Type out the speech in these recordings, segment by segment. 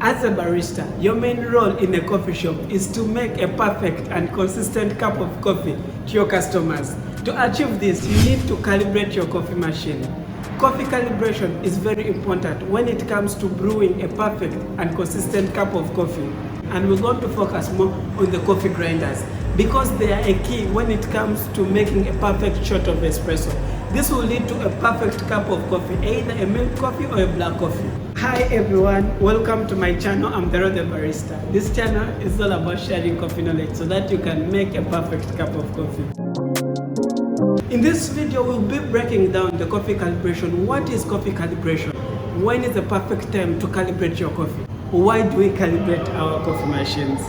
As a barista, your main role in a coffee shop is to make a perfect and consistent cup of coffee to your customers. To achieve this, you need to calibrate your coffee machine. Coffee calibration is very important when it comes to brewing a perfect and consistent cup of coffee. And we're going to focus more on the coffee grinders because they are a key when it comes to making a perfect shot of espresso. This will lead to a perfect cup of coffee, either a milk coffee or a black coffee. Hi everyone, welcome to my channel. I'm the Barista. This channel is all about sharing coffee knowledge so that you can make a perfect cup of coffee. In this video, we'll be breaking down the coffee calibration. What is coffee calibration? When is the perfect time to calibrate your coffee? Why do we calibrate our coffee machines?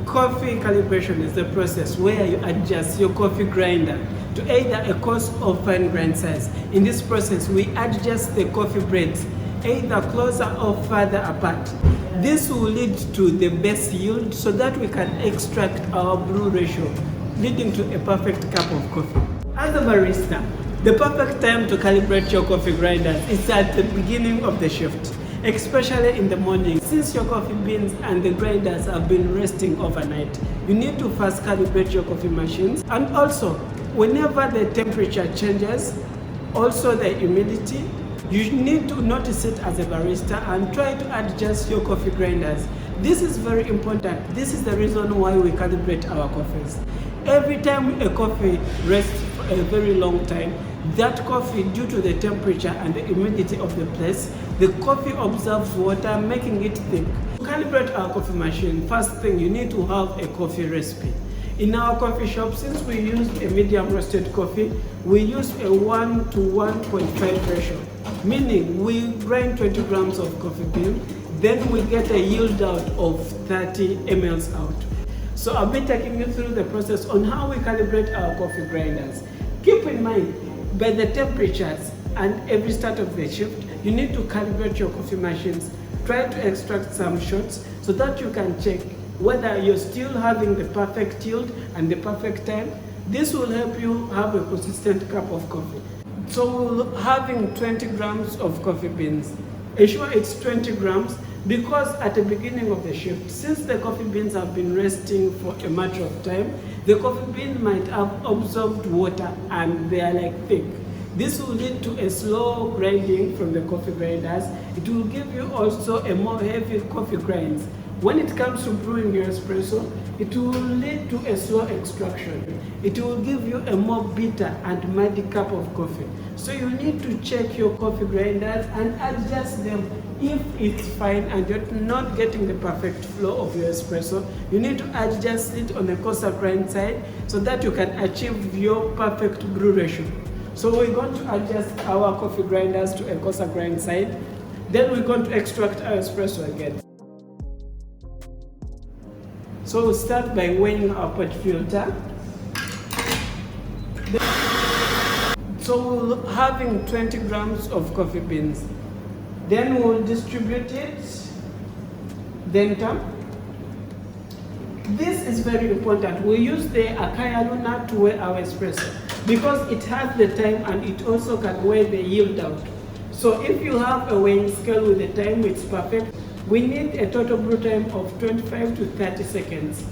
Coffee calibration is the process where you adjust your coffee grinder to either a coarse or fine grind size. In this process, we adjust the coffee breads either closer or further apart. This will lead to the best yield so that we can extract our brew ratio, leading to a perfect cup of coffee. As a barista, the perfect time to calibrate your coffee grinders is at the beginning of the shift, especially in the morning. Since your coffee beans and the grinders have been resting overnight, you need to first calibrate your coffee machines. And also, whenever the temperature changes, also the humidity, you need to notice it as a barista and try to adjust your coffee grinders. This is very important. This is the reason why we calibrate our coffees. Every time a coffee rests for a very long time, that coffee, due to the temperature and the humidity of the place, the coffee absorbs water, making it thick. To calibrate our coffee machine, first thing, you need to have a coffee recipe. In our coffee shop, since we use a medium roasted coffee, we use a 1 to 1.5 ratio, meaning we grind 20 grams of coffee bean, then we get a yield out of 30 mLs out. So I'll be taking you through the process on how we calibrate our coffee grinders. Keep in mind, by the temperatures and every start of the shift, you need to calibrate your coffee machines. Try to extract some shots so that you can check whether you're still having the perfect yield and the perfect time. This will help you have a consistent cup of coffee. So having 20 grams of coffee beans, ensure it's 20 grams because at the beginning of the shift, since the coffee beans have been resting for a matter of time, the coffee bean might have absorbed water and they are like thick. This will lead to a slow grinding from the coffee grinders. It will give you also a more heavy coffee grinds. When it comes to brewing your espresso, it will lead to a slow extraction. It will give you a more bitter and muddy cup of coffee. So you need to check your coffee grinders and adjust them. If it's fine and you're not getting the perfect flow of your espresso, you need to adjust it on the coarser grind side so that you can achieve your perfect brew ratio. So we're going to adjust our coffee grinders to a coarser grind side. Then we're going to extract our espresso again. So we'll start by weighing our pot filter. So we're having 20 grams of coffee beans. Then we'll distribute it, then come. This is very important. We use the Akaya Luna to weigh our espresso because it has the time and it also can weigh the yield out. So if you have a weighing scale with the time, it's perfect. We need a total brew time of 25 to 30 seconds.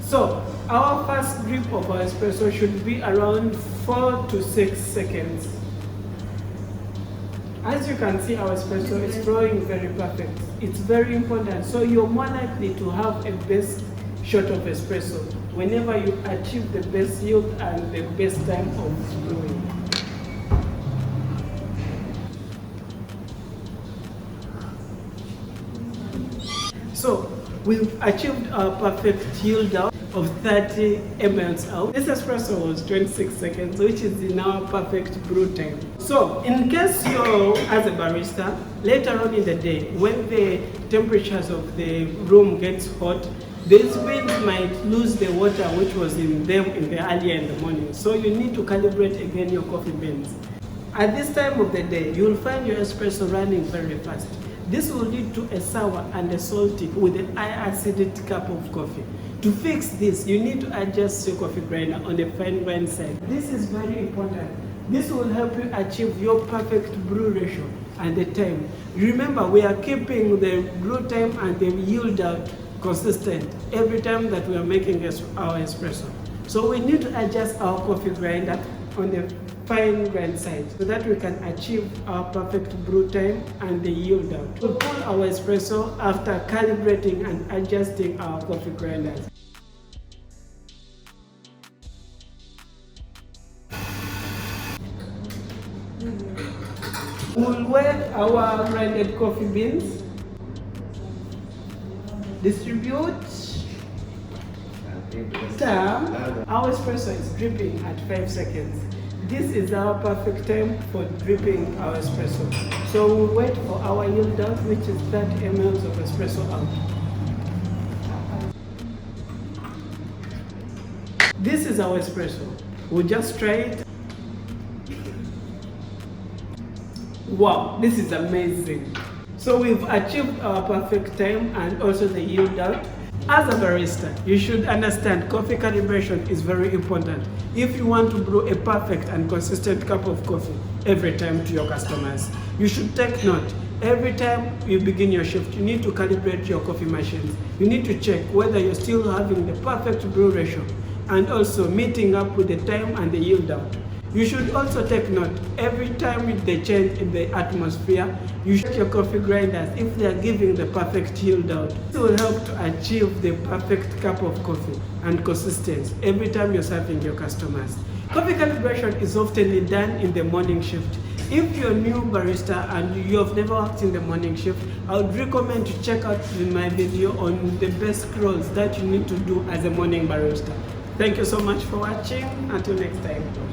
So our first drip of our espresso should be around 4 to 6 seconds. As you can see, our espresso is flowing very perfect. It's very important. So you're more likely to have a best shot of espresso whenever you achieve the best yield and the best time of brewing. So we've achieved our perfect yield out of 30 mLs out. This espresso was 26 seconds, which is in our perfect brew time. So in case you're as a barista, later on in the day, when the temperatures of the room gets hot, these beans might lose the water which was in them earlier in the morning. So you need to calibrate again your coffee beans. At this time of the day, you'll find your espresso running very fast. This will lead to a sour and a salty with a high acidity cup of coffee. To fix this, you need to adjust your coffee grinder on the fine grind side. This is very important. This will help you achieve your perfect brew ratio and the time. Remember, we are keeping the brew time and the yield out consistent every time that we are making our espresso. So we need to adjust our coffee grinder on the fine grind side so that we can achieve our perfect brew time and the yield out. We pull our espresso after calibrating and adjusting our coffee grinders. We'll weigh our grinded coffee beans, distribute, stir. Our espresso is dripping at 5 seconds. This is our perfect time for dripping our espresso. So we'll wait for our yield out, which is 30 ml of espresso out. This is our espresso. We'll just try it. Wow, this is amazing. So we've achieved our perfect time and also the yield out. As a barista, you should understand coffee calibration is very important if you want to brew a perfect and consistent cup of coffee every time to your customers. You should take note. Every time you begin your shift, you need to calibrate your coffee machines. You need to check whether you're still having the perfect brew ratio and also meeting up with the time and the yield out. You should also take note, every time they change in the atmosphere, you check your coffee grinders if they are giving the perfect yield out. This will help to achieve the perfect cup of coffee and consistency every time you're serving your customers. Coffee calibration is often done in the morning shift. If you're a new barista and you have never worked in the morning shift, I would recommend to check out my video on the best scrolls that you need to do as a morning barista. Thank you so much for watching. Until next time.